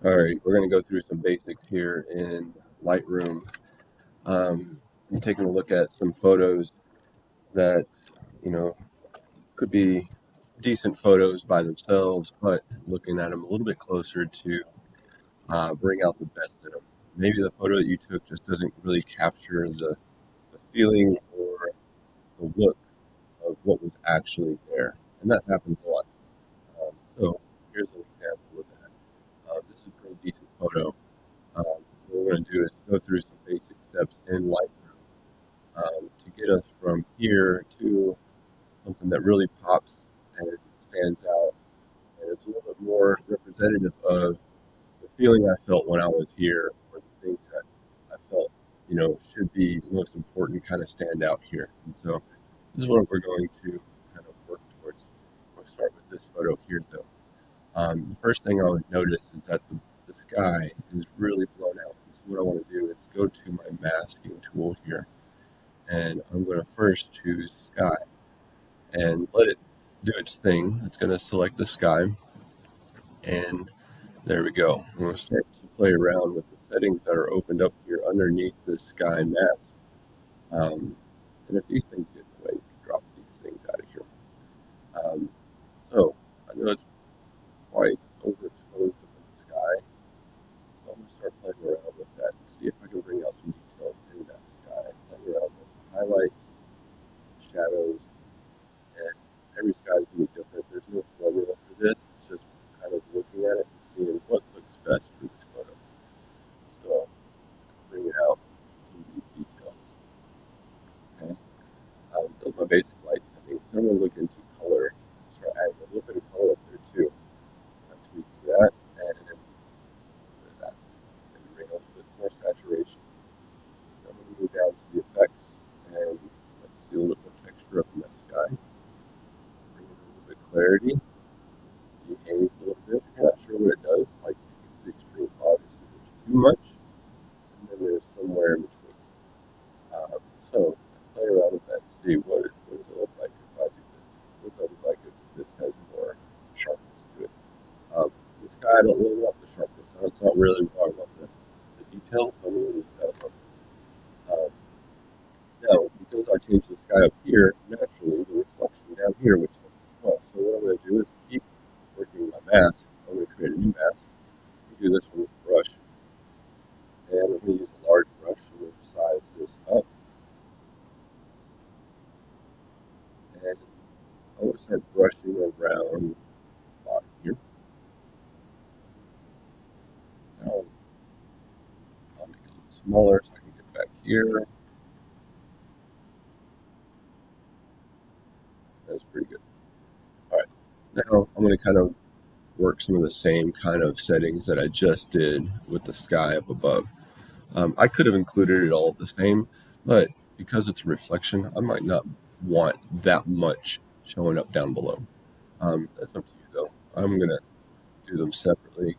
All right, we're going to go through some basics here in Lightroom. I'm taking a look at some photos that, you know, could be decent photos by themselves, but looking at them a little bit closer to bring out the best in them. Maybe the photo that you took just doesn't really capture the feeling or the look of what was actually there. And that happens a lot. So here's an example of that. This is a pretty decent photo. What we're going to do is go through some basic steps in Lightroom to get us from here to something that really pops and stands out. And it's a little bit more representative of the feeling I felt when I was here, or the things that I felt, should be the most important kind of stand out here. And so this is what we're going to kind of work towards. We'll start with this photo here, though. The first thing I would notice is that the sky is really blown out. So what I want to do is go to my masking tool here, and I'm going to first choose sky and let it do its thing. It's going to select the sky, and there we go. I'm going to start to play around with the settings that are opened up here underneath the sky mask. And if these things get in the way, you can drop these things out of here. Um, so I know it's quite overexposed up in the sky. So I'm going to start playing around with that and see if I can bring out some details in that sky. Playing around with highlights, shadows, and every sky is going to be different. There's no formula for this. It's just kind of looking at it and seeing what looks best for this photo. So bring out some of these details. Okay. Those are my basic light settings. I'm going to look into color. Start adding a little bit of color up there too. I'm tweaking that and then that. And bring a little bit more saturation. I'm going to move down to the effects and let you see a little bit more texture up in that sky. Bring in a little bit of clarity. Dehaze a little bit. You're not sure what it does. Like take it to the extreme. Obviously, there's too much, and then there's somewhere in between. So play around with that and see what does it look like if I do this. What does it look like if this has more sharpness to it? This guy, I don't really want the sharpness. That's not really what I want the detail, so I'm going to leave that alone. Um, Now, because I changed the sky up here, naturally the reflection down here would change as well. So what I'm going to do is keep working my mask. I'm going to create a new mask. Do this one with a brush, and I'm going to use a large brush. I'm going to size this up, and I'm going to start brushing around the bottom here. Now I'll make it a little smaller so I can get back here. That's pretty good. All right, now I'm going to kind of work some of the same kind of settings that I just did with the sky up above. I could have included it all the same, but because it's a reflection, I might not want that much showing up down below. That's up to you, though. I'm going to do them separately.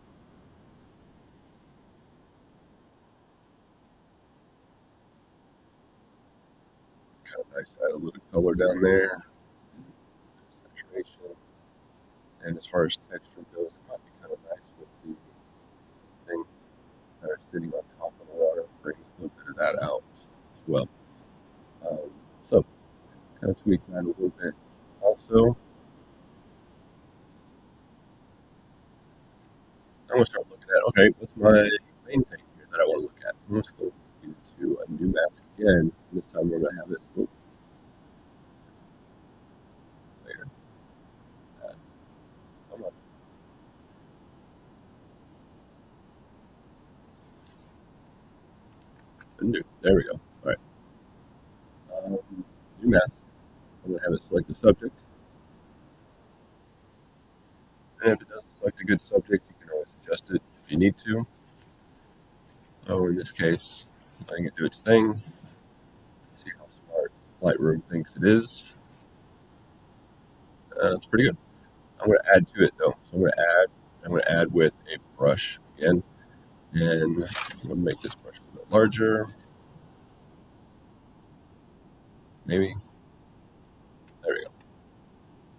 Kind of nice, add a little color down there, saturation. And as far as texture goes, it might be kind of nice with the things that are sitting on top of the water, bring a little bit of that out as well. So, kind of tweak that a little bit. Also, I'm going to start looking at, okay, what's my main thing here that I want to look at? I'm going to go into a new mask again. This time we're going to have it later. That's, I'm not undo. There we go. All right. New mask. I'm going to have it select the subject. And if it doesn't select a good subject, you can always adjust it if you need to. So in this case, letting it do its thing. See how smart Lightroom thinks it is. It's pretty good. I'm going to add to it though. So I'm going to add with a brush again. And I'm going to make this brush a little bit larger. Maybe. There we go.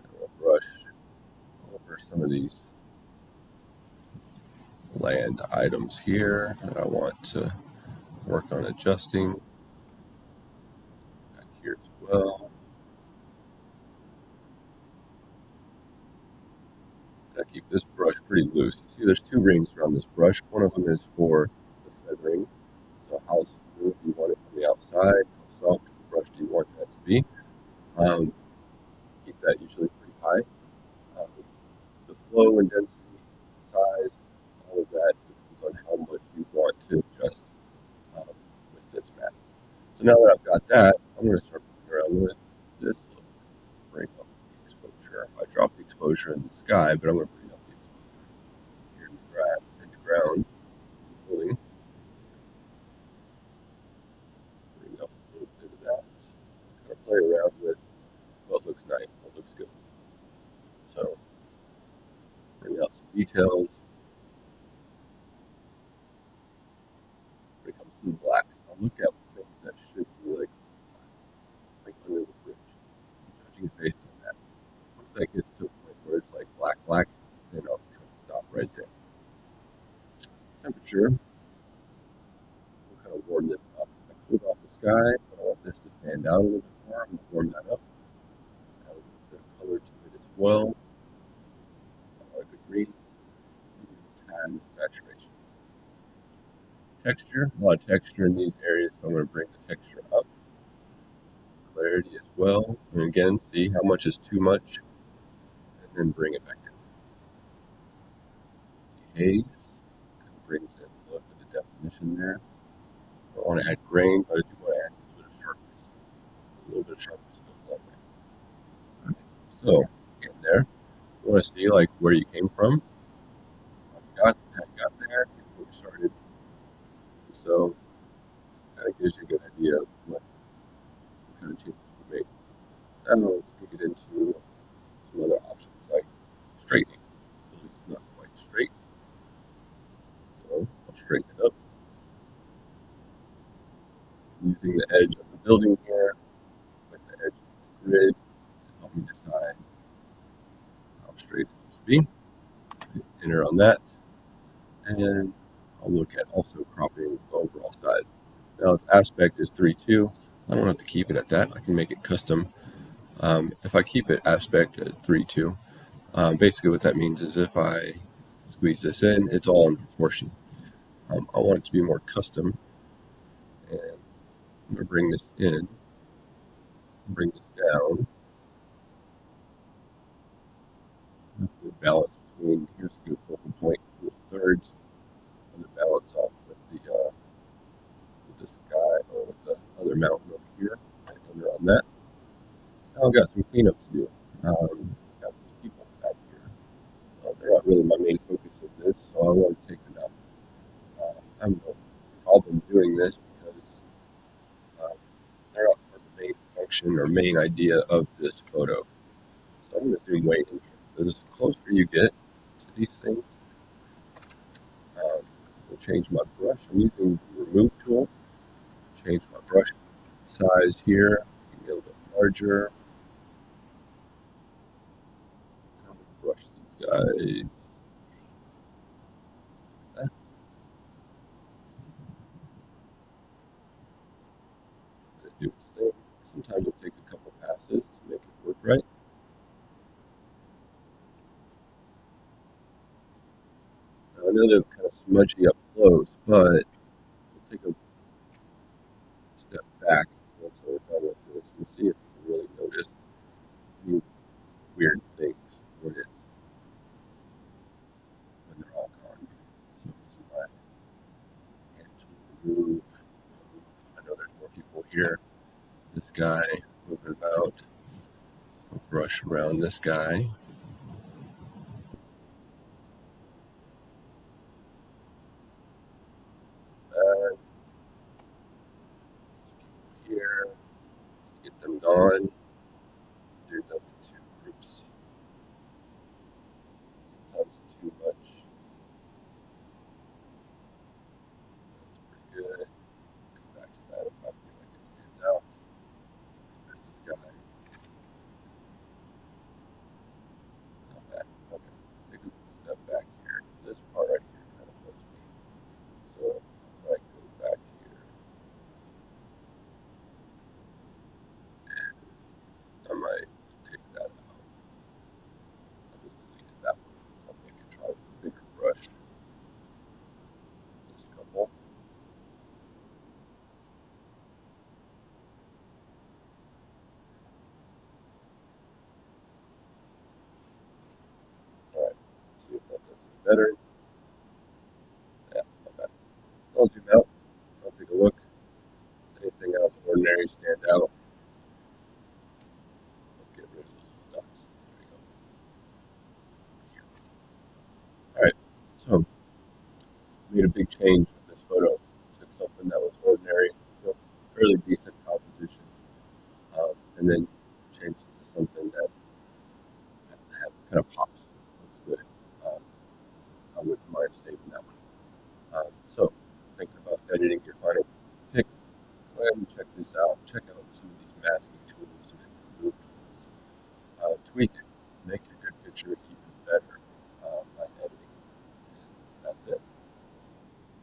And we'll brush over some of these land items here that I want to work on adjusting. Back here as well. I keep this brush pretty loose. See, there's two rings around this brush. One of them is for the feathering. So how smooth do you want it on the outside? How soft of a brush do you want that to be? Keep that usually pretty high. Um, the flow and density, size, all of that depends on how much you want to adjust um, with this mask. So now that I've got that, I'm going to start playing around with this little bring up the exposure. I dropped the exposure in the sky, but I'm going to bring up the exposure here in the ground. Really bring up a little bit of that. Kind of play around with what looks nice, what looks good. So bring out some details. When it comes to the black, I'll look at things that should be like under the bridge. I'm judging it based on that. Once that gets to a point where it's like black, black, then I'll kind of stop right there. Temperature, we'll kind of warm this up. I cooled off the sky, but I want this to stand out a little bit more. I'm going to warm that up. Add a little bit of color to it as well. I like the green, maybe a tad of saturation. Texture, a lot of texture in these areas, so I'm going to bring the texture up. Clarity as well. And again, see how much is too much, and then bring it back in. Dehaze kind of brings in a little bit of definition there. I don't want to add grain, but I do want to add a little bit of sharpness. A little bit of sharpness goes a long way. Right. So, in there, you want to see like where you came from, how you got there, where you started. So, that gives you a good idea of what kind of changes we made. Now, we can get into some other options like straightening. This building is not quite straight, so I'll straighten it up using the edge of the building here with the edge of the grid to help me decide how straight it needs to be. Hit enter on that, and I'll look at also cropping the overall size. Now its aspect is 3:2. I don't have to keep it at that. I can make it custom. If I keep it aspect at 3:2, basically what that means is if I squeeze this in, it's all in proportion. I want it to be more custom, and I'm going to bring this in, bring this down. Good balance between, here's a good focal point, thirds, and the balance off with the sky or with the other mountain over here. Right under on that. Now I've got some cleanup to do. Got these people back here. They're not really my main focus of this, so I want to take them out. I have no problem doing this because they're not part of the main function or main idea of this photo. So I'm going to zoom way in here. So the closer you get to these things, I'll change my brush. I'm using the remove tool. Change my brush size here. Get a little bit larger. I'm going to brush these guys. Do its thing. Sometimes it takes a couple passes to make it work right. Now, I know they're kind of smudgy up close, but we'll take a step back once we're done with this and see if you can really notice any weird things when they're all gone. So using my hand to remove. I know there's more people here. This guy moving about. I'll brush around this guy. These people here. Get them gone. Do them in two groups. Sometimes too much. That's pretty good. Come back to that if I feel like it stands out. There's this guy. Not bad. Okay. Take a step back here. This part right here kind of looks better? Yeah, okay. I'll zoom out. I'll take a look. Does anything out of the ordinary stand out? I'll get rid of those little dots. There we go. All right. So made a big change with this photo. Took something that was ordinary, fairly decent composition, and then changed it to something that kind of popped